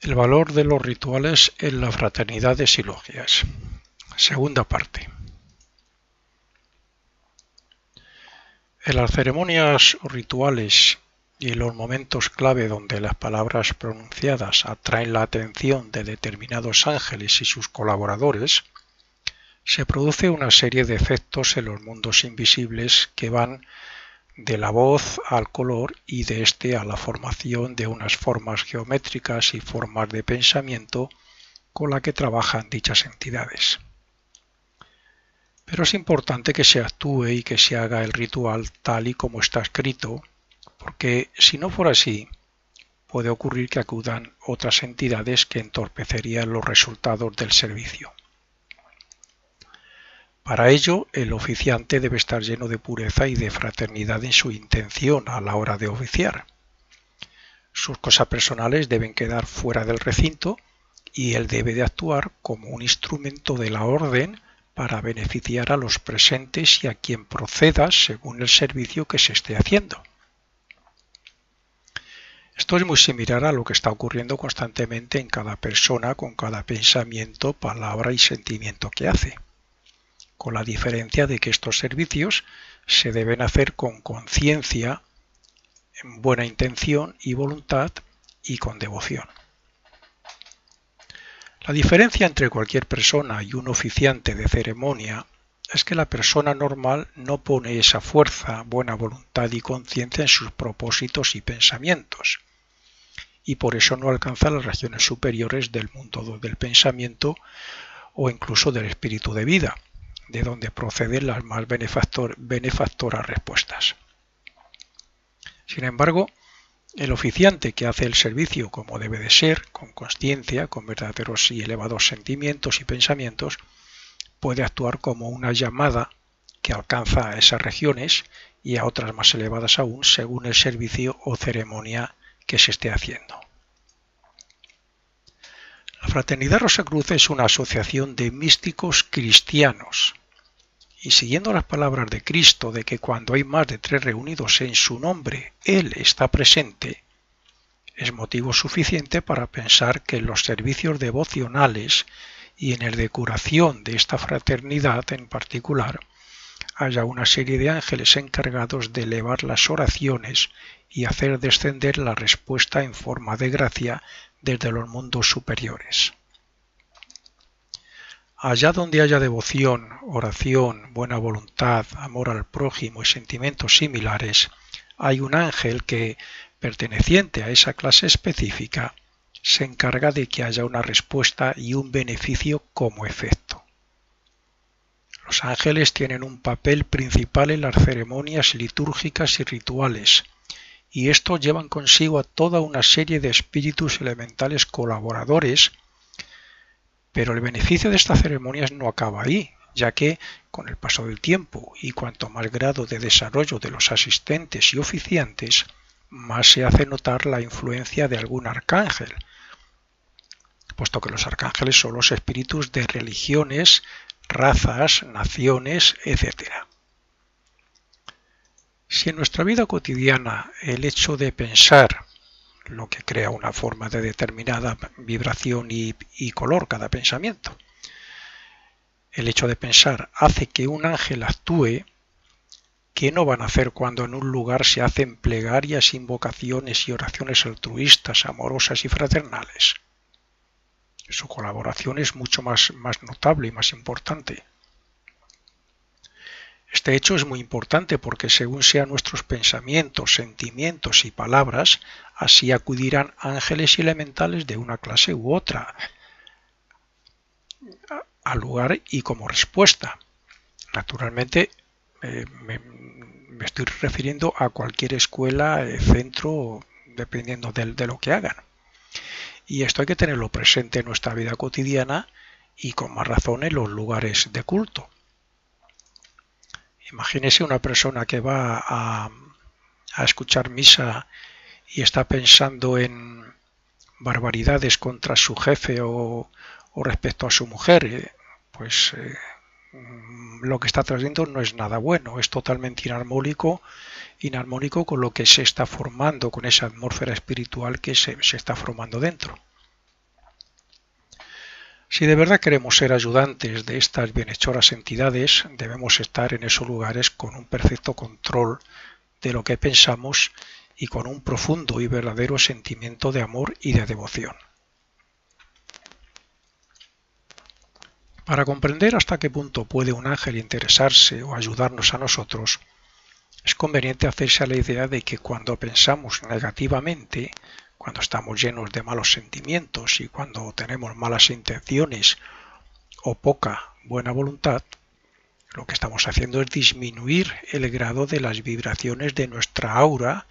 El valor de los rituales en las fraternidades y logias. Segunda parte. En las ceremonias o rituales y en los momentos clave donde las palabras pronunciadas atraen la atención de determinados ángeles y sus colaboradores, se produce una serie de efectos en los mundos invisibles que van de la voz al color y de este a la formación de unas formas geométricas y formas de pensamiento con la que trabajan dichas entidades. Pero es importante que se actúe y que se haga el ritual tal y como está escrito, porque si no fuera así, puede ocurrir que acudan otras entidades que entorpecerían los resultados del servicio. Para ello, el oficiante debe estar lleno de pureza y de fraternidad en su intención a la hora de oficiar. Sus cosas personales deben quedar fuera del recinto y él debe de actuar como un instrumento de la orden para beneficiar a los presentes y a quien proceda según el servicio que se esté haciendo. Esto es muy similar a lo que está ocurriendo constantemente en cada persona con cada pensamiento, palabra y sentimiento que hace, con la diferencia de que estos servicios se deben hacer con conciencia, en buena intención y voluntad y con devoción. La diferencia entre cualquier persona y un oficiante de ceremonia es que la persona normal no pone esa fuerza, buena voluntad y conciencia en sus propósitos y pensamientos, y por eso no alcanza las regiones superiores del mundo del pensamiento o incluso del espíritu de vida, de donde proceden las más benefactoras respuestas. Sin embargo, el oficiante que hace el servicio como debe de ser, con consciencia, con verdaderos y elevados sentimientos y pensamientos, puede actuar como una llamada que alcanza a esas regiones y a otras más elevadas aún según el servicio o ceremonia que se esté haciendo. La Fraternidad Rosacruz es una asociación de místicos cristianos y siguiendo las palabras de Cristo de que cuando hay más de 3 reunidos en su nombre, Él está presente, es motivo suficiente para pensar que en los servicios devocionales y en el de curación de esta fraternidad en particular, haya una serie de ángeles encargados de elevar las oraciones y hacer descender la respuesta en forma de gracia desde los mundos superiores. Allá donde haya devoción, oración, buena voluntad, amor al prójimo y sentimientos similares, hay un ángel que, perteneciente a esa clase específica, se encarga de que haya una respuesta y un beneficio como efecto. Los ángeles tienen un papel principal en las ceremonias litúrgicas y rituales, y estos llevan consigo a toda una serie de espíritus elementales colaboradores. Pero el beneficio de estas ceremonias no acaba ahí, ya que, con el paso del tiempo y cuanto más grado de desarrollo de los asistentes y oficiantes, más se hace notar la influencia de algún arcángel, puesto que los arcángeles son los espíritus de religiones, razas, naciones, etc. Si en nuestra vida cotidiana el hecho de pensar, lo que crea una forma de determinada vibración y color cada pensamiento. El hecho de pensar hace que un ángel actúe. ¿Qué no van a hacer cuando en un lugar se hacen plegarias, invocaciones y oraciones altruistas, amorosas y fraternales? Su colaboración es mucho más notable y más importante. Este hecho es muy importante porque según sean nuestros pensamientos, sentimientos y palabras, así acudirán ángeles y elementales de una clase u otra al lugar y como respuesta. Naturalmente, me estoy refiriendo a cualquier escuela, centro, dependiendo de lo que hagan. Y esto hay que tenerlo presente en nuestra vida cotidiana y con más razón en los lugares de culto. Imagínese una persona que va a escuchar misa y está pensando en barbaridades contra su jefe o respecto a su mujer, pues lo que está trayendo no es nada bueno, es totalmente inarmónico con lo que se está formando, con esa atmósfera espiritual que se está formando dentro. Si de verdad queremos ser ayudantes de estas bienhechoras entidades, debemos estar en esos lugares con un perfecto control de lo que pensamos y con un profundo y verdadero sentimiento de amor y de devoción. Para comprender hasta qué punto puede un ángel interesarse o ayudarnos a nosotros, es conveniente hacerse a la idea de que cuando pensamos negativamente, cuando estamos llenos de malos sentimientos y cuando tenemos malas intenciones o poca buena voluntad, lo que estamos haciendo es disminuir el grado de las vibraciones de nuestra aura,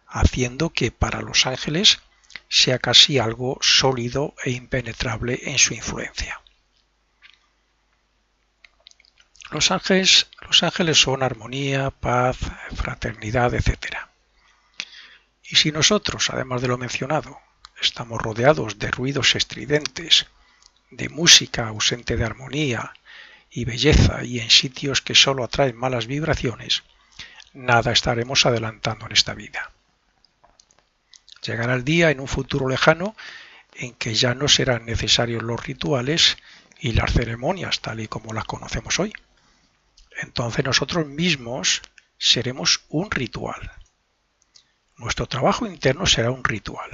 haciendo que para los ángeles sea casi algo sólido e impenetrable en su influencia. Los ángeles son armonía, paz, fraternidad, etc. Y si nosotros, además de lo mencionado, estamos rodeados de ruidos estridentes, de música ausente de armonía y belleza y en sitios que solo atraen malas vibraciones, nada estaremos adelantando en esta vida. Llegará el día en un futuro lejano en que ya no serán necesarios los rituales y las ceremonias tal y como las conocemos hoy. Entonces nosotros mismos seremos un ritual. Nuestro trabajo interno será un ritual.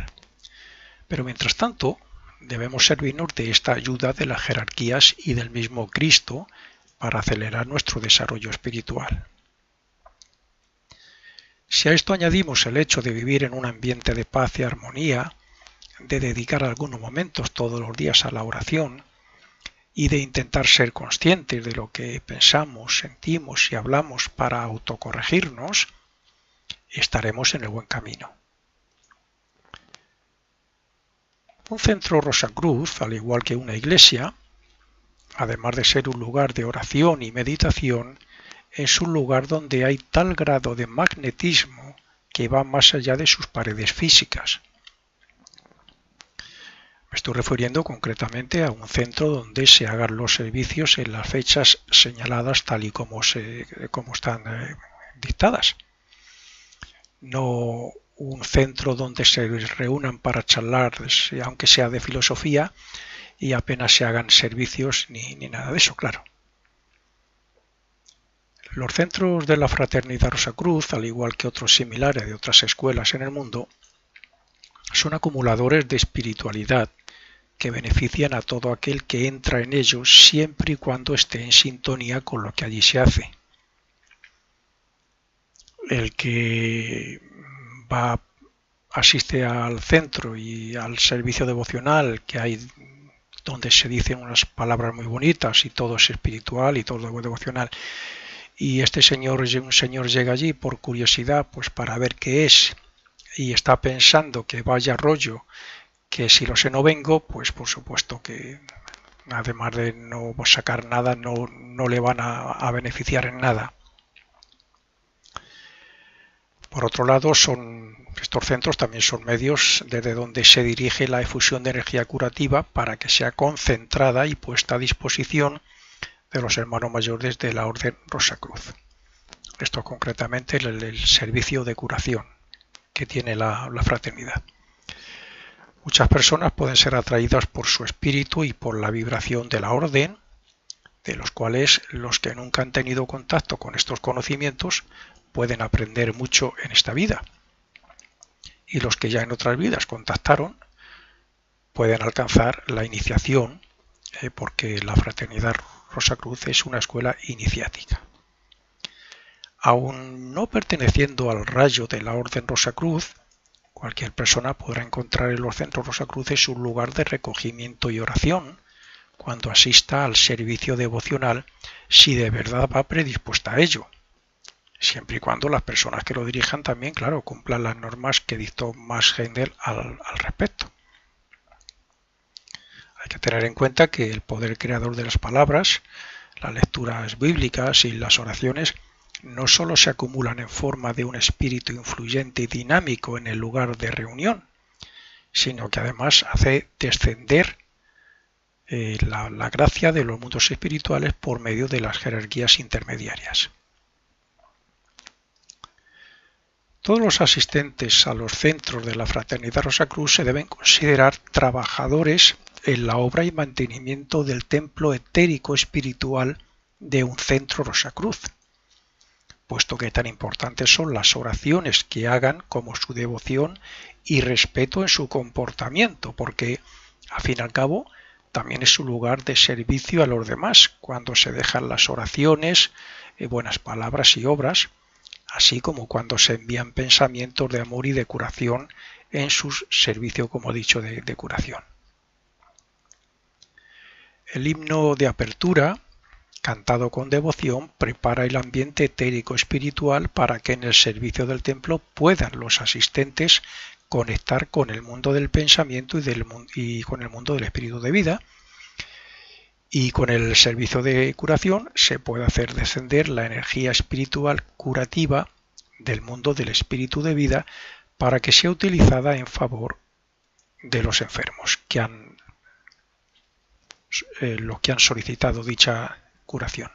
Pero mientras tanto, debemos servirnos de esta ayuda de las jerarquías y del mismo Cristo para acelerar nuestro desarrollo espiritual. Si a esto añadimos el hecho de vivir en un ambiente de paz y armonía, de dedicar algunos momentos todos los días a la oración y de intentar ser conscientes de lo que pensamos, sentimos y hablamos para autocorregirnos, estaremos en el buen camino. Un centro Rosacruz, al igual que una iglesia, además de ser un lugar de oración y meditación, es un lugar donde hay tal grado de magnetismo que va más allá de sus paredes físicas. Me estoy refiriendo concretamente a un centro donde se hagan los servicios en las fechas señaladas tal y como están dictadas. No un centro donde se reúnan para charlar, aunque sea de filosofía, y apenas se hagan servicios ni nada de eso, claro. Los centros de la Fraternidad Rosacruz, al igual que otros similares de otras escuelas en el mundo, son acumuladores de espiritualidad que benefician a todo aquel que entra en ellos siempre y cuando esté en sintonía con lo que allí se hace. El que asiste al centro y al servicio devocional que hay donde se dicen unas palabras muy bonitas y todo es espiritual y todo es devocional, y un señor llega allí por curiosidad, pues para ver qué es, y está pensando que vaya rollo, que si lo sé no vengo, pues por supuesto que además de no sacar nada, no le van a beneficiar en nada. Por otro lado, estos centros también son medios desde donde se dirige la efusión de energía curativa para que sea concentrada y puesta a disposición de los hermanos mayores de la Orden Rosacruz. Esto concretamente es el servicio de curación que tiene la fraternidad. Muchas personas pueden ser atraídas por su espíritu y por la vibración de la orden, de los cuales los que nunca han tenido contacto con estos conocimientos pueden aprender mucho en esta vida. Y los que ya en otras vidas contactaron pueden alcanzar la iniciación, porque la Fraternidad Rosacruz es una escuela iniciática. Aun no perteneciendo al rayo de la Orden Rosacruz, cualquier persona podrá encontrar en los centros Rosacruces un lugar de recogimiento y oración cuando asista al servicio devocional, si de verdad va predispuesta a ello, siempre y cuando las personas que lo dirijan también, claro, cumplan las normas que dictó Max Heindel al respecto. Hay que tener en cuenta que el poder creador de las palabras, las lecturas bíblicas y las oraciones no solo se acumulan en forma de un espíritu influyente y dinámico en el lugar de reunión, sino que además hace descender la gracia de los mundos espirituales por medio de las jerarquías intermediarias. Todos los asistentes a los centros de la Fraternidad Rosacruz se deben considerar trabajadores en la obra y mantenimiento del templo etérico espiritual de un centro Rosacruz, puesto que tan importantes son las oraciones que hagan como su devoción y respeto en su comportamiento, porque, al fin y al cabo, también es su lugar de servicio a los demás, cuando se dejan las oraciones, buenas palabras y obras, así como cuando se envían pensamientos de amor y de curación en su servicio, como he dicho, de curación. El himno de apertura, cantado con devoción, prepara el ambiente etérico espiritual para que en el servicio del templo puedan los asistentes conectar con el mundo del pensamiento y con el mundo del espíritu de vida, y con el servicio de curación se puede hacer descender la energía espiritual curativa del mundo del espíritu de vida para que sea utilizada en favor de los enfermos los que han solicitado dicha curación.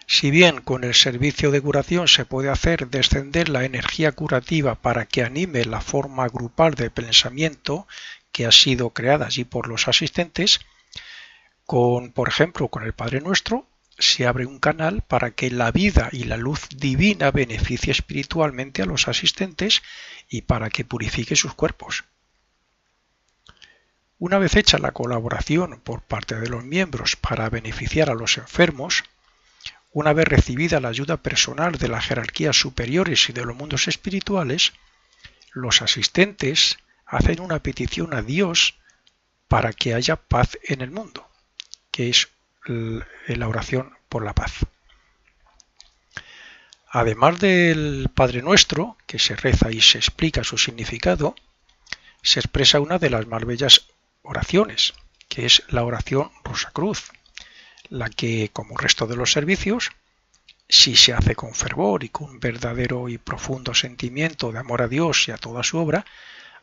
Si bien con el servicio de curación se puede hacer descender la energía curativa para que anime la forma grupal de pensamiento que ha sido creada allí por los asistentes, por ejemplo, con el Padre Nuestro, se abre un canal para que la vida y la luz divina beneficie espiritualmente a los asistentes y para que purifique sus cuerpos. Una vez hecha la colaboración por parte de los miembros para beneficiar a los enfermos, una vez recibida la ayuda personal de las jerarquías superiores y de los mundos espirituales, los asistentes hacen una petición a Dios para que haya paz en el mundo, que es la oración por la paz. Además del Padre Nuestro, que se reza y se explica su significado, se expresa una de las más bellas oraciones, que es la oración Rosacruz, la que, como el resto de los servicios, si se hace con fervor y con un verdadero y profundo sentimiento de amor a Dios y a toda su obra,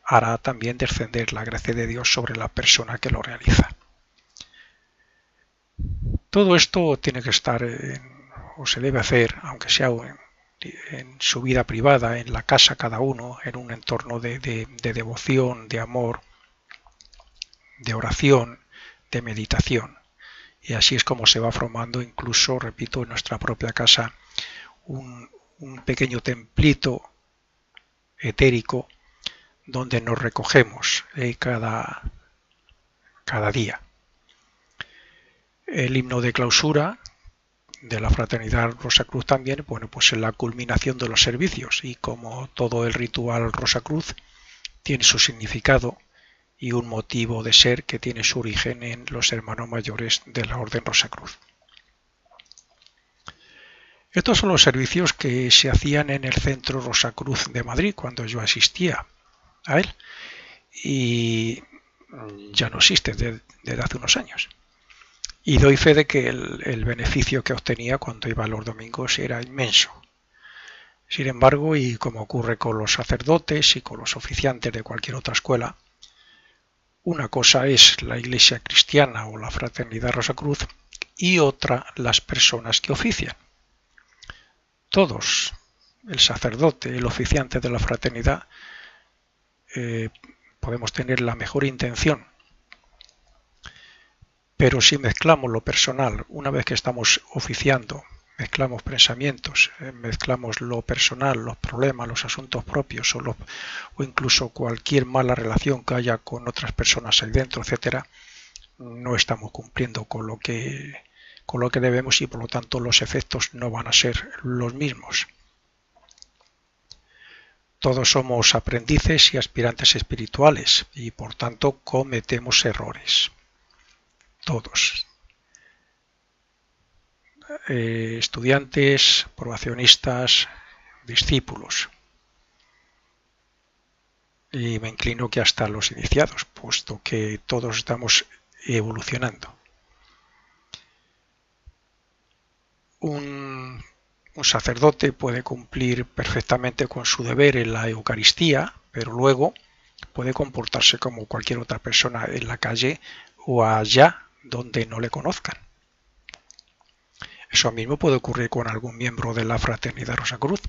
hará también descender la gracia de Dios sobre la persona que lo realiza. Todo esto tiene que estar, o se debe hacer, aunque sea en su vida privada, en la casa cada uno, en un entorno de devoción, de amor, de oración, de meditación. Y así es como se va formando, incluso, repito, en nuestra propia casa, un pequeño templito etérico donde nos recogemos cada día. El himno de clausura de la Fraternidad Rosacruz también, bueno, pues es la culminación de los servicios, y como todo el ritual Rosacruz tiene su significado y un motivo de ser que tiene su origen en los hermanos mayores de la Orden Rosacruz. Estos son los servicios que se hacían en el Centro Rosacruz de Madrid cuando yo asistía a él, y ya no existe desde hace unos años. Y doy fe de que el beneficio que obtenía cuando iba los domingos era inmenso. Sin embargo, y como ocurre con los sacerdotes y con los oficiantes de cualquier otra escuela, una cosa es la Iglesia cristiana o la Fraternidad Rosacruz y otra las personas que ofician. Todos, el sacerdote, el oficiante de la fraternidad, podemos tener la mejor intención, pero si mezclamos lo personal, una vez que estamos oficiando, mezclamos pensamientos, mezclamos lo personal, los problemas, los asuntos propios o incluso cualquier mala relación que haya con otras personas ahí dentro, etcétera, no estamos cumpliendo con lo que debemos, y por lo tanto los efectos no van a ser los mismos. Todos somos aprendices y aspirantes espirituales y por tanto cometemos errores. Todos. Estudiantes, probacionistas, discípulos. Y me inclino que hasta los iniciados, puesto que todos estamos evolucionando. Un sacerdote puede cumplir perfectamente con su deber en la Eucaristía, pero luego puede comportarse como cualquier otra persona en la calle o allá donde no le conozcan. Eso mismo puede ocurrir con algún miembro de la Fraternidad Rosacruz,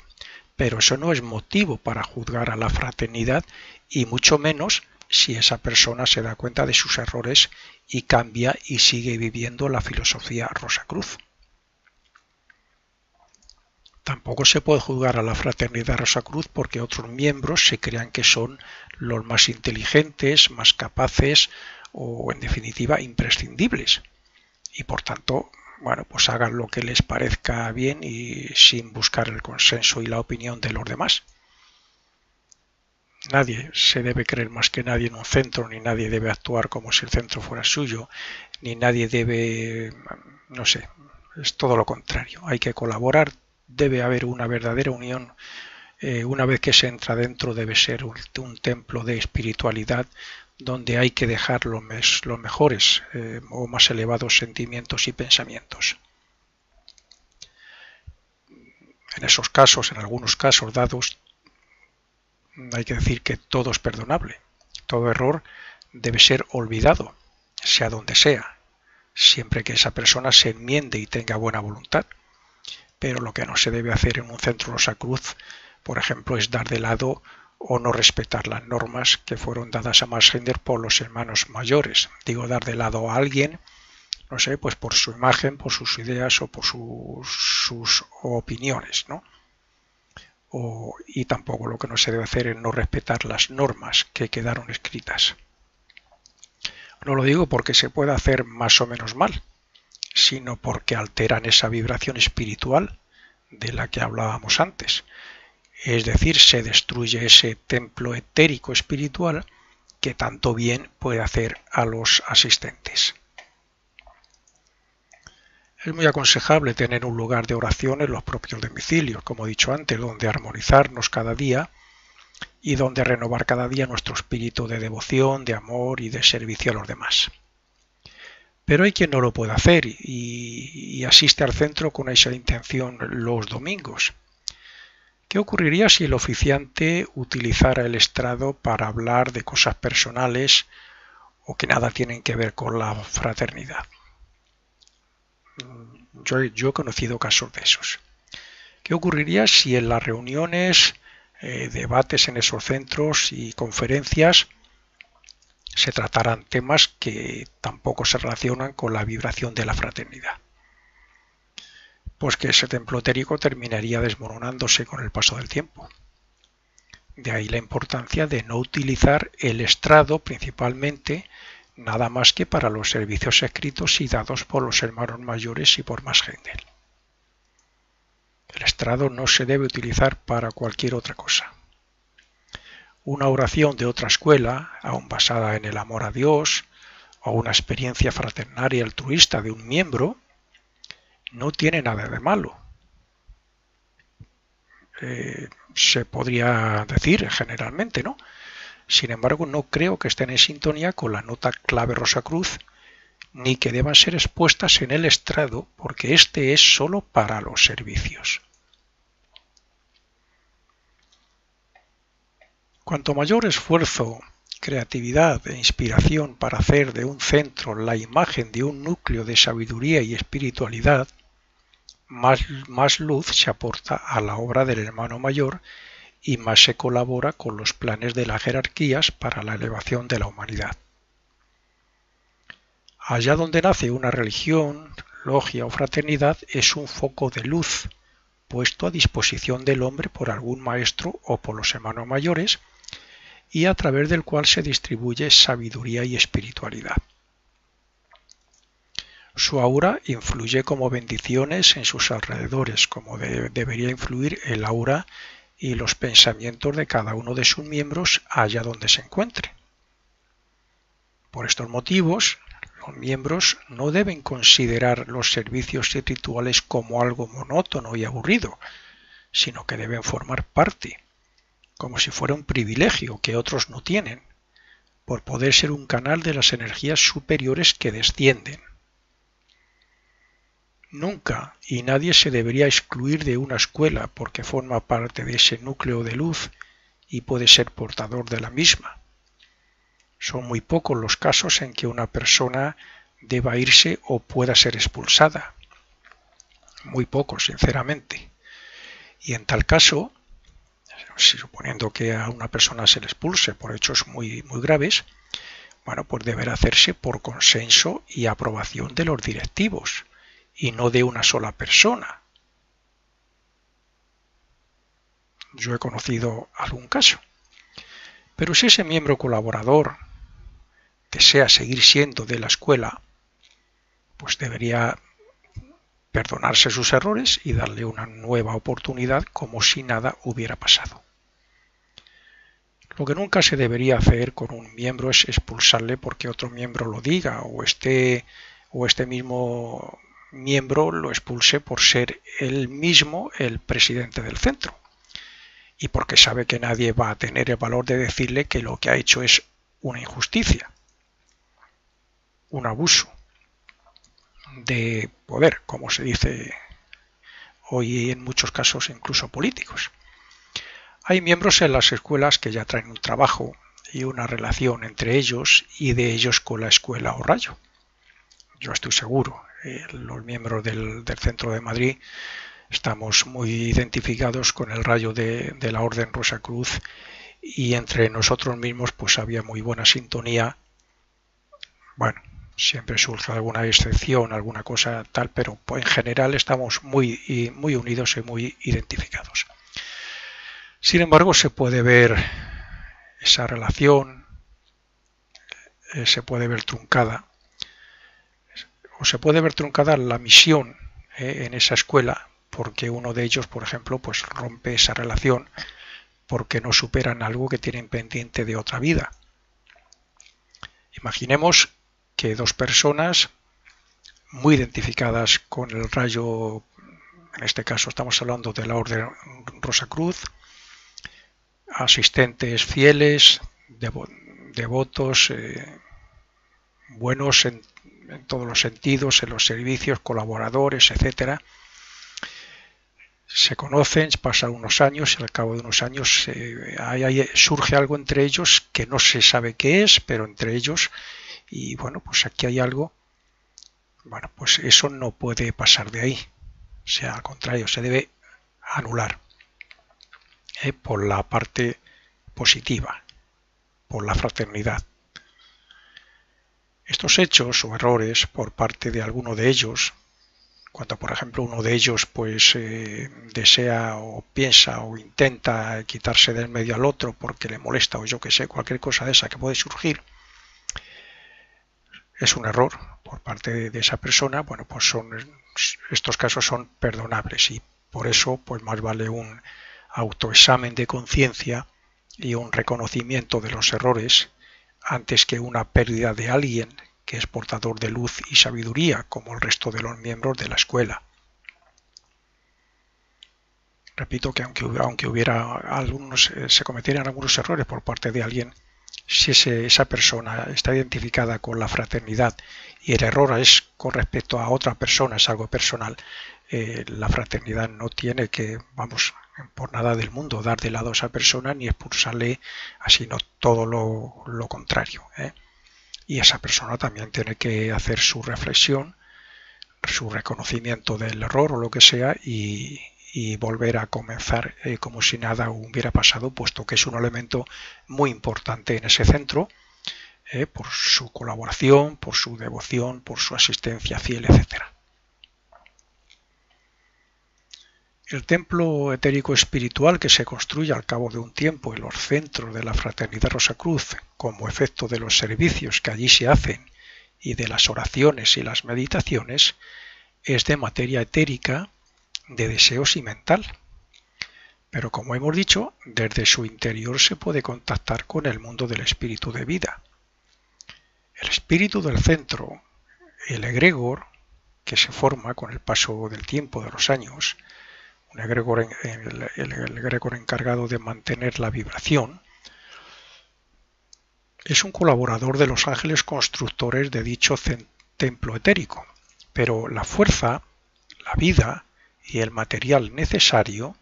pero eso no es motivo para juzgar a la fraternidad y mucho menos si esa persona se da cuenta de sus errores y cambia y sigue viviendo la filosofía Rosacruz. Tampoco se puede juzgar a la fraternidad Rosacruz porque otros miembros se crean que son los más inteligentes, más capaces o, en definitiva, imprescindibles. Y por tanto, bueno, pues hagan lo que les parezca bien y sin buscar el consenso y la opinión de los demás. Nadie se debe creer más que nadie en un centro, ni nadie debe actuar como si el centro fuera suyo, ni nadie debe, no sé, es todo lo contrario. Hay que colaborar, debe haber una verdadera unión. Una vez que se entra dentro debe ser un templo de espiritualidad donde hay que dejar los mejores o más elevados sentimientos y pensamientos. En esos casos, en algunos casos dados, hay que decir que todo es perdonable. Todo error debe ser olvidado, sea donde sea, siempre que esa persona se enmiende y tenga buena voluntad. Pero lo que no se debe hacer en un centro Rosacruz, por ejemplo, es dar de lado o no respetar las normas que fueron dadas a Marsgender por los hermanos mayores. Digo, dar de lado a alguien, no sé, pues por su imagen, por sus ideas o por sus opiniones, ¿no? Y tampoco lo que no se debe hacer es no respetar las normas que quedaron escritas. No lo digo porque se pueda hacer más o menos mal, sino porque alteran esa vibración espiritual de la que hablábamos antes. Es decir, se destruye ese templo etérico espiritual que tanto bien puede hacer a los asistentes. Es muy aconsejable tener un lugar de oración en los propios domicilios, como he dicho antes, donde armonizarnos cada día y donde renovar cada día nuestro espíritu de devoción, de amor y de servicio a los demás. Pero hay quien no lo puede hacer y asiste al centro con esa intención los domingos. ¿Qué ocurriría si el oficiante utilizara el estrado para hablar de cosas personales o que nada tienen que ver con la fraternidad? Yo he conocido casos de esos. ¿Qué ocurriría si en las reuniones, debates en esos centros y conferencias se trataran temas que tampoco se relacionan con la vibración de la fraternidad? Pues que ese templo etérico terminaría desmoronándose con el paso del tiempo. De ahí la importancia de no utilizar el estrado principalmente nada más que para los servicios escritos y dados por los hermanos mayores y por Marsgender. El estrado no se debe utilizar para cualquier otra cosa. Una oración de otra escuela, aun basada en el amor a Dios, o una experiencia fraternal y altruista de un miembro, no tiene nada de malo. Se podría decir generalmente, ¿no? Sin embargo, no creo que estén en sintonía con la nota clave Rosacruz, ni que deban ser expuestas en el estrado, porque este es solo para los servicios. Cuanto mayor esfuerzo, creatividad e inspiración para hacer de un centro la imagen de un núcleo de sabiduría y espiritualidad, más luz se aporta a la obra del hermano mayor y más se colabora con los planes de las jerarquías para la elevación de la humanidad. Allá donde nace una religión, logia o fraternidad es un foco de luz puesto a disposición del hombre por algún maestro o por los hermanos mayores y a través del cual se distribuye sabiduría y espiritualidad. Su aura influye como bendiciones en sus alrededores, como debería influir el aura y los pensamientos de cada uno de sus miembros allá donde se encuentre. Por estos motivos, los miembros no deben considerar los servicios espirituales como algo monótono y aburrido, sino que deben formar parte, como si fuera un privilegio que otros no tienen, por poder ser un canal de las energías superiores que descienden. Nunca y nadie se debería excluir de una escuela porque forma parte de ese núcleo de luz y puede ser portador de la misma. Son muy pocos los casos en que una persona deba irse o pueda ser expulsada. Muy pocos, sinceramente. Y en tal caso, Si suponiendo que a una persona se le expulse por hechos muy graves, bueno, pues deberá hacerse por consenso y aprobación de los directivos y no de una sola persona. Yo he conocido algún caso. Pero si ese miembro colaborador desea seguir siendo de la escuela, pues debería perdonarse sus errores y darle una nueva oportunidad como si nada hubiera pasado. Lo que nunca se debería hacer con un miembro es expulsarle porque otro miembro lo diga o este mismo miembro lo expulse por ser él mismo el presidente del centro y porque sabe que nadie va a tener el valor de decirle que lo que ha hecho es una injusticia, un abuso de poder, como se dice hoy en muchos casos incluso políticos. Hay miembros en las escuelas que ya traen un trabajo y una relación entre ellos y de ellos con la escuela o rayo. Yo estoy seguro, los miembros del Centro de Madrid estamos muy identificados con el rayo de la Orden Rosacruz y entre nosotros mismos pues había muy buena sintonía. Bueno, siempre surge alguna excepción, alguna cosa tal, pero pues, en general estamos muy unidos y muy identificados. Sin embargo, se puede ver esa relación, se puede ver truncada, o se puede ver truncada la misión en esa escuela, porque uno de ellos, por ejemplo, pues rompe esa relación porque no superan algo que tienen pendiente de otra vida. Imaginemos que dos personas muy identificadas con el rayo, en este caso estamos hablando de la Orden Rosacruz, asistentes fieles, devotos, buenos en todos los sentidos, en los servicios, colaboradores, etcétera. Se conocen, pasan unos años y al cabo de unos años surge algo entre ellos que no se sabe qué es, pero entre ellos, y bueno, pues aquí hay algo, bueno, pues eso no puede pasar de ahí, o sea, al contrario, se debe anular por la parte positiva, por la fraternidad. Estos hechos o errores por parte de alguno de ellos, cuando por ejemplo uno de ellos pues desea o piensa o intenta quitarse del medio al otro porque le molesta o yo que sé, cualquier cosa de esa que puede surgir, es un error por parte de esa persona, bueno, pues estos casos son perdonables y por eso pues más vale un autoexamen de conciencia y un reconocimiento de los errores antes que una pérdida de alguien que es portador de luz y sabiduría como el resto de los miembros de la escuela. Repito que aunque hubiera algunos, se cometieran algunos errores por parte de alguien, si esa persona está identificada con la fraternidad y el error es con respecto a otra persona, es algo personal, la fraternidad no tiene que, vamos, por nada del mundo dar de lado a esa persona ni expulsarle, sino todo lo contrario. Y esa persona también tiene que hacer su reflexión, su reconocimiento del error o lo que sea y volver a comenzar como si nada hubiera pasado, puesto que es un elemento muy importante en ese centro, por su colaboración, por su devoción, por su asistencia fiel, etc. El templo etérico espiritual que se construye al cabo de un tiempo en los centros de la Fraternidad Rosacruz, como efecto de los servicios que allí se hacen y de las oraciones y las meditaciones, es de materia etérica, de deseos y mental. Pero como hemos dicho, desde su interior se puede contactar con el mundo del espíritu de vida. El espíritu del centro, el egregor, que se forma con el paso del tiempo de los años, el egregor encargado de mantener la vibración, es un colaborador de los ángeles constructores de dicho templo etérico, pero la fuerza, la vida y el material necesario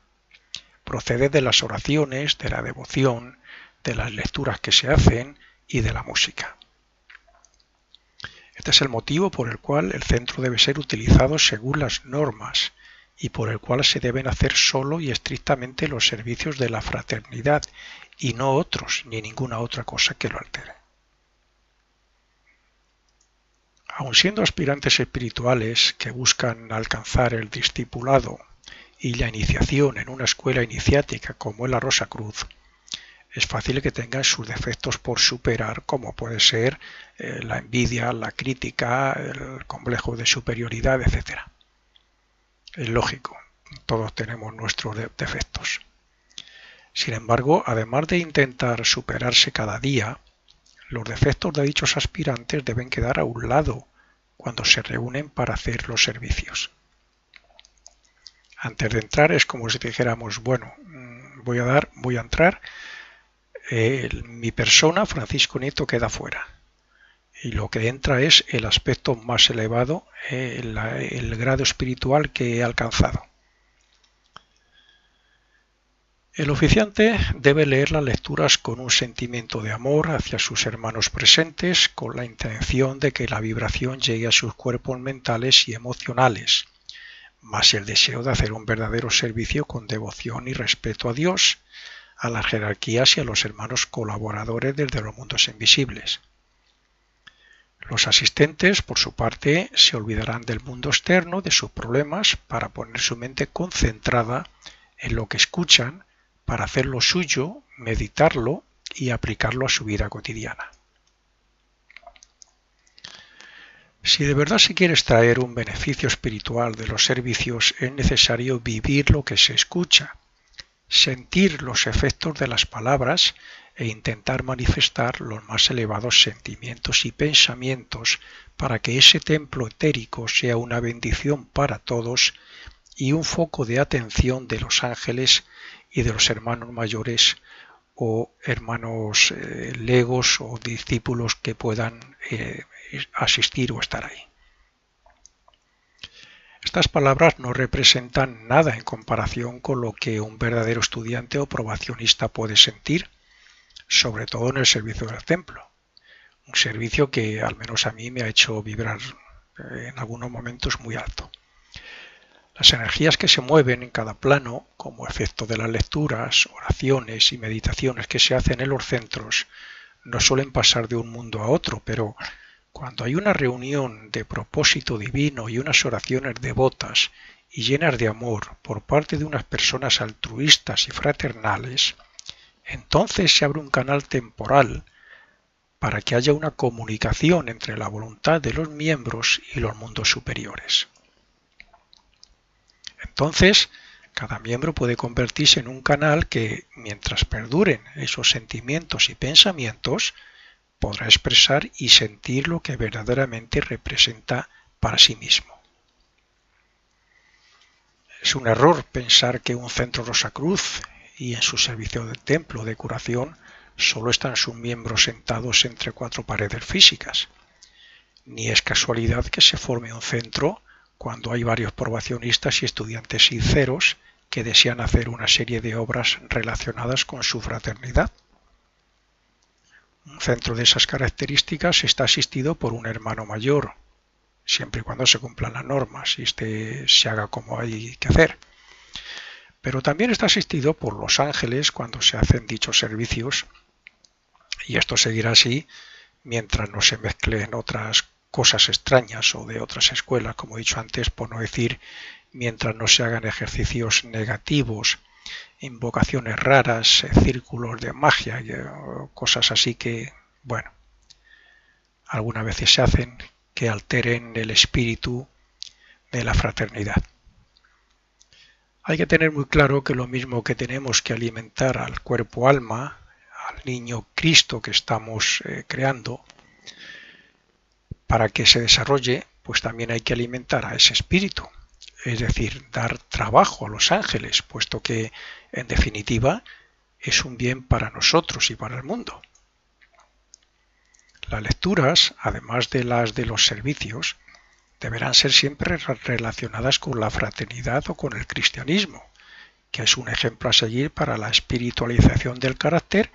procede de las oraciones, de la devoción, de las lecturas que se hacen y de la música. Este es el motivo por el cual el centro debe ser utilizado según las normas y por el cual se deben hacer solo y estrictamente los servicios de la fraternidad y no otros ni ninguna otra cosa que lo altere. Aun siendo aspirantes espirituales que buscan alcanzar el discipulado y la iniciación en una escuela iniciática como es la Rosacruz, es fácil que tengan sus defectos por superar, como puede ser la envidia, la crítica, el complejo de superioridad, etc. Es lógico, todos tenemos nuestros defectos. Sin embargo, además de intentar superarse cada día, los defectos de dichos aspirantes deben quedar a un lado cuando se reúnen para hacer los servicios. Antes de entrar es como si dijéramos, bueno, voy a entrar, mi persona, Francisco Nieto, queda fuera. Y lo que entra es el aspecto más elevado, el grado espiritual que he alcanzado. El oficiante debe leer las lecturas con un sentimiento de amor hacia sus hermanos presentes, con la intención de que la vibración llegue a sus cuerpos mentales y emocionales, más el deseo de hacer un verdadero servicio con devoción y respeto a Dios, a las jerarquías y a los hermanos colaboradores desde los mundos invisibles. Los asistentes, por su parte, se olvidarán del mundo externo, de sus problemas, para poner su mente concentrada en lo que escuchan, para hacer lo suyo, meditarlo y aplicarlo a su vida cotidiana. Si de verdad se quiere extraer un beneficio espiritual de los servicios, es necesario vivir lo que se escucha, sentir los efectos de las palabras e intentar manifestar los más elevados sentimientos y pensamientos para que ese templo etérico sea una bendición para todos y un foco de atención de los ángeles y de los hermanos mayores o hermanos legos o discípulos que puedan asistir o estar ahí. Estas palabras no representan nada en comparación con lo que un verdadero estudiante o probacionista puede sentir, sobre todo en el servicio del templo. Un servicio que al menos a mí me ha hecho vibrar en algunos momentos muy alto. Las energías que se mueven en cada plano, como efecto de las lecturas, oraciones y meditaciones que se hacen en los centros, no suelen pasar de un mundo a otro, pero cuando hay una reunión de propósito divino y unas oraciones devotas y llenas de amor por parte de unas personas altruistas y fraternales, entonces se abre un canal temporal para que haya una comunicación entre la voluntad de los miembros y los mundos superiores. Entonces, cada miembro puede convertirse en un canal que, mientras perduren esos sentimientos y pensamientos, podrá expresar y sentir lo que verdaderamente representa para sí mismo. Es un error pensar que un centro Rosacruz y en su servicio de templo de curación solo están sus miembros sentados entre cuatro paredes físicas. Ni es casualidad que se forme un centro cuando hay varios probacionistas y estudiantes sinceros que desean hacer una serie de obras relacionadas con su fraternidad. Un centro de esas características está asistido por un hermano mayor, siempre y cuando se cumplan las normas y se haga como hay que hacer. Pero también está asistido por los ángeles cuando se hacen dichos servicios, y esto seguirá así mientras no se mezclen otras cosas extrañas o de otras escuelas, como he dicho antes, por no decir mientras no se hagan ejercicios negativos, invocaciones raras, círculos de magia, cosas así que, bueno, algunas veces se hacen que alteren el espíritu de la fraternidad. Hay que tener muy claro que lo mismo que tenemos que alimentar al cuerpo-alma, al niño Cristo que estamos creando, para que se desarrolle, pues también hay que alimentar a ese espíritu, es decir, dar trabajo a los ángeles, puesto que, en definitiva, es un bien para nosotros y para el mundo. Las lecturas, además de las de los servicios, deberán ser siempre relacionadas con la fraternidad o con el cristianismo, que es un ejemplo a seguir para la espiritualización del carácter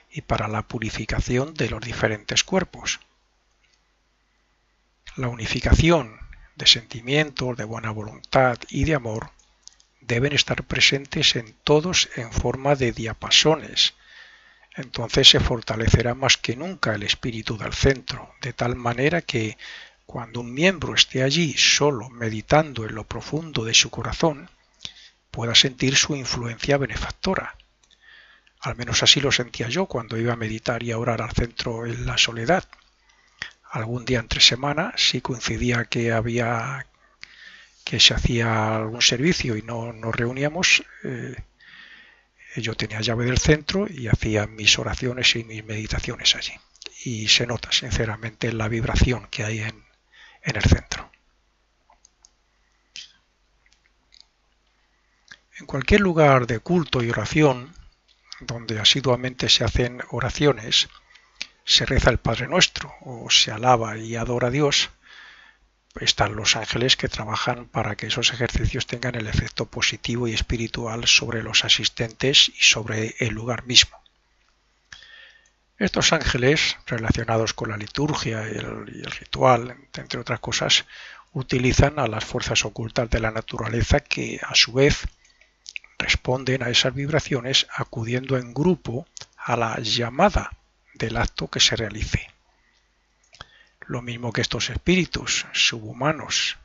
y para la purificación de los diferentes cuerpos. La unificación de sentimientos, de buena voluntad y de amor deben estar presentes en todos en forma de diapasones. Entonces se fortalecerá más que nunca el espíritu del centro, de tal manera que cuando un miembro esté allí solo meditando en lo profundo de su corazón, pueda sentir su influencia benefactora. Al menos así lo sentía yo cuando iba a meditar y a orar al centro en la soledad. Algún día entre semana, si coincidía que se hacía algún servicio y no nos reuníamos, yo tenía llave del centro y hacía mis oraciones y mis meditaciones allí. Y se nota sinceramente la vibración que hay en el centro. En cualquier lugar de culto y oración, donde asiduamente se hacen oraciones, se reza el Padre Nuestro o se alaba y adora a Dios, están los ángeles que trabajan para que esos ejercicios tengan el efecto positivo y espiritual sobre los asistentes y sobre el lugar mismo. Estos ángeles, relacionados con la liturgia y el ritual, entre otras cosas, utilizan a las fuerzas ocultas de la naturaleza que, a su vez, responden a esas vibraciones acudiendo en grupo a la llamada del acto que se realice. Lo mismo que estos espíritus subhumanos,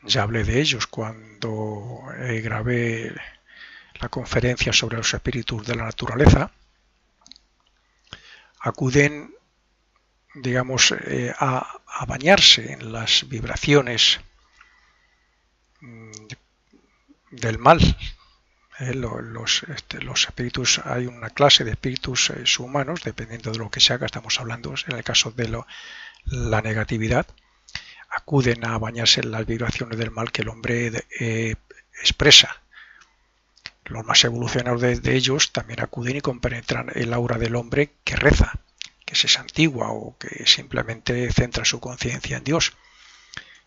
ya hablé de ellos cuando grabé la conferencia sobre los espíritus de la naturaleza, acuden, digamos, a bañarse en las vibraciones del mal. Los espíritus, hay una clase de espíritus subhumanos, dependiendo de lo que se haga, estamos hablando en el caso de la negatividad, acuden a bañarse en las vibraciones del mal que el hombre expresa. Los más evolucionados de ellos también acuden y compenetran el aura del hombre que reza, que se santigua o que simplemente centra su conciencia en Dios.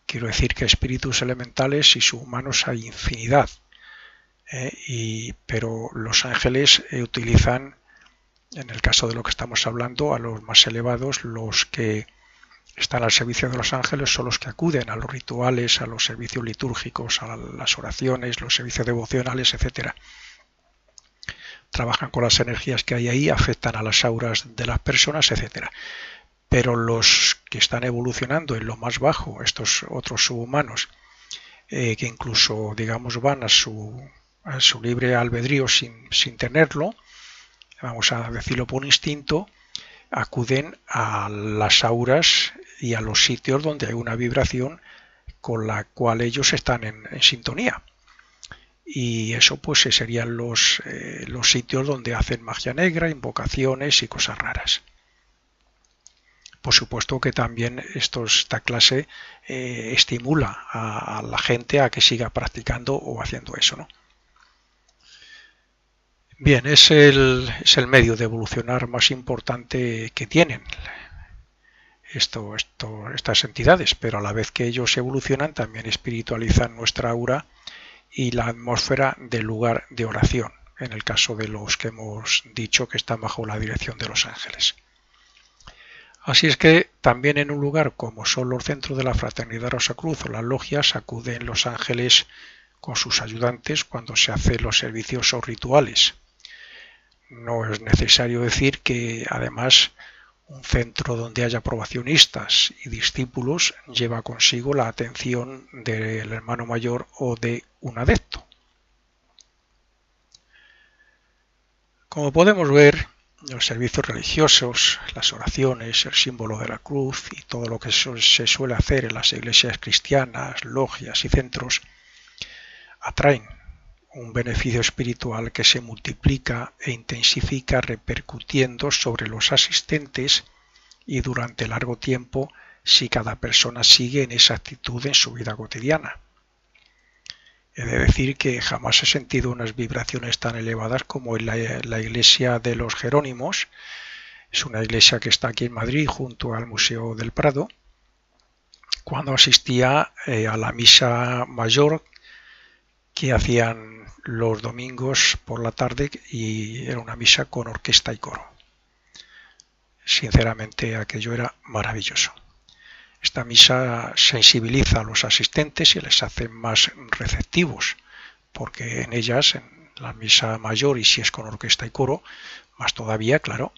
Quiero decir que espíritus elementales y subhumanos hay infinidad. Pero los ángeles utilizan, en el caso de lo que estamos hablando, a los más elevados. Los que están al servicio de los ángeles son los que acuden a los rituales, a los servicios litúrgicos, a las oraciones, los servicios devocionales, etc. Trabajan con las energías que hay ahí, afectan a las auras de las personas, etc. Pero los que están evolucionando en lo más bajo, estos otros subhumanos, que incluso, digamos, van a su libre albedrío sin tenerlo, vamos a decirlo por instinto, acuden a las auras y a los sitios donde hay una vibración con la cual ellos están en sintonía. Y eso pues serían los sitios donde hacen magia negra, invocaciones y cosas raras. Por supuesto que también esta clase estimula a la gente a que siga practicando o haciendo eso, ¿no? Bien, es el medio de evolucionar más importante que tienen estas entidades, pero a la vez que ellos evolucionan también espiritualizan nuestra aura y la atmósfera del lugar de oración, en el caso de los que hemos dicho que están bajo la dirección de los ángeles. Así es que también en un lugar como son los centros de la Fraternidad Rosacruz o las logias, acuden los ángeles con sus ayudantes cuando se hacen los servicios o rituales. No es necesario decir que además un centro donde haya probacionistas y discípulos lleva consigo la atención del hermano mayor o de un adepto. Como podemos ver, los servicios religiosos, las oraciones, el símbolo de la cruz y todo lo que se suele hacer en las iglesias cristianas, logias y centros atraen un beneficio espiritual que se multiplica e intensifica repercutiendo sobre los asistentes y durante largo tiempo si cada persona sigue en esa actitud en su vida cotidiana. He de decir que jamás he sentido unas vibraciones tan elevadas como en la iglesia de los Jerónimos. Es una iglesia que está aquí en Madrid junto al Museo del Prado. Cuando asistía a la misa mayor que hacían los domingos por la tarde, y era una misa con orquesta y coro. Sinceramente aquello era maravilloso. Esta misa sensibiliza a los asistentes y les hace más receptivos porque en ellas, en la misa mayor y si es con orquesta y coro, más todavía, claro,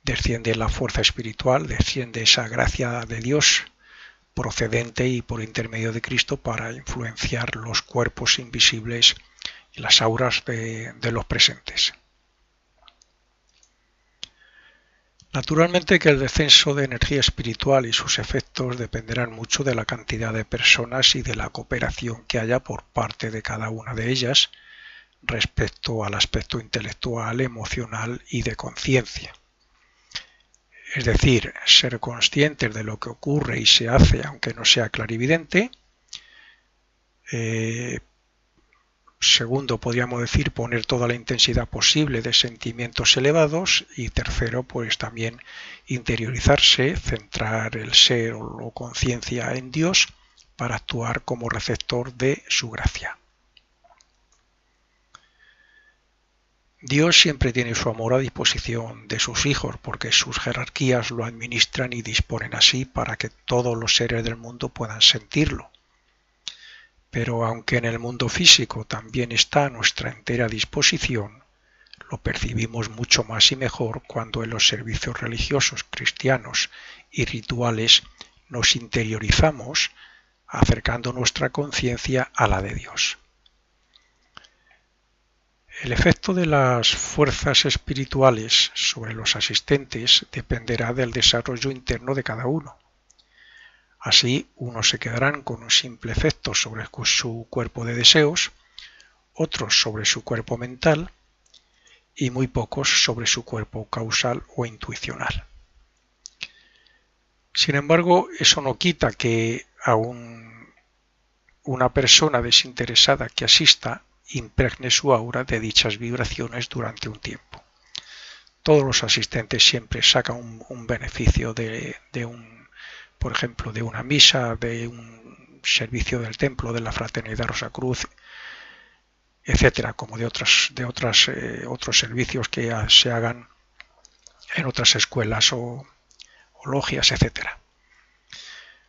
desciende la fuerza espiritual, desciende esa gracia de Dios procedente y por intermedio de Cristo para influenciar los cuerpos invisibles y las auras de los presentes. Naturalmente que el descenso de energía espiritual y sus efectos dependerán mucho de la cantidad de personas y de la cooperación que haya por parte de cada una de ellas respecto al aspecto intelectual, emocional y de conciencia. Es decir, ser conscientes de lo que ocurre y se hace aunque no sea clarividente. Segundo, podríamos decir, poner toda la intensidad posible de sentimientos elevados. Y tercero, pues también interiorizarse, centrar el ser o conciencia en Dios para actuar como receptor de su gracia. Dios siempre tiene su amor a disposición de sus hijos porque sus jerarquías lo administran y disponen así para que todos los seres del mundo puedan sentirlo. Pero aunque en el mundo físico también está a nuestra entera disposición, lo percibimos mucho más y mejor cuando en los servicios religiosos cristianos y rituales nos interiorizamos acercando nuestra conciencia a la de Dios. El efecto de las fuerzas espirituales sobre los asistentes dependerá del desarrollo interno de cada uno. Así, unos se quedarán con un simple efecto sobre su cuerpo de deseos, otros sobre su cuerpo mental y muy pocos sobre su cuerpo causal o intuicional. Sin embargo, eso no quita que aún una persona desinteresada que asista impregne su aura de dichas vibraciones durante un tiempo. Todos los asistentes siempre sacan un beneficio por ejemplo, de una misa, de un servicio del templo, de la Fraternidad Rosacruz, etcétera, como de otros servicios que se hagan en otras escuelas o logias, etcétera.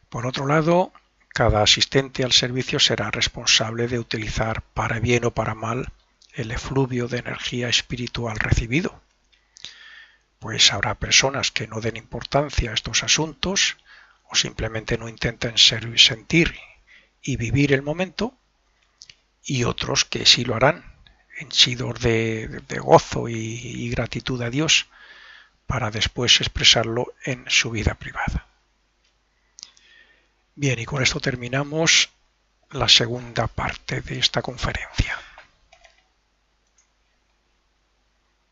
Por otro lado, cada asistente al servicio será responsable de utilizar para bien o para mal el efluvio de energía espiritual recibido. Pues habrá personas que no den importancia a estos asuntos o simplemente no intenten sentir y vivir el momento, y otros que sí lo harán, henchidos de gozo y gratitud a Dios, para después expresarlo en su vida privada. Bien, y con esto terminamos la segunda parte de esta conferencia.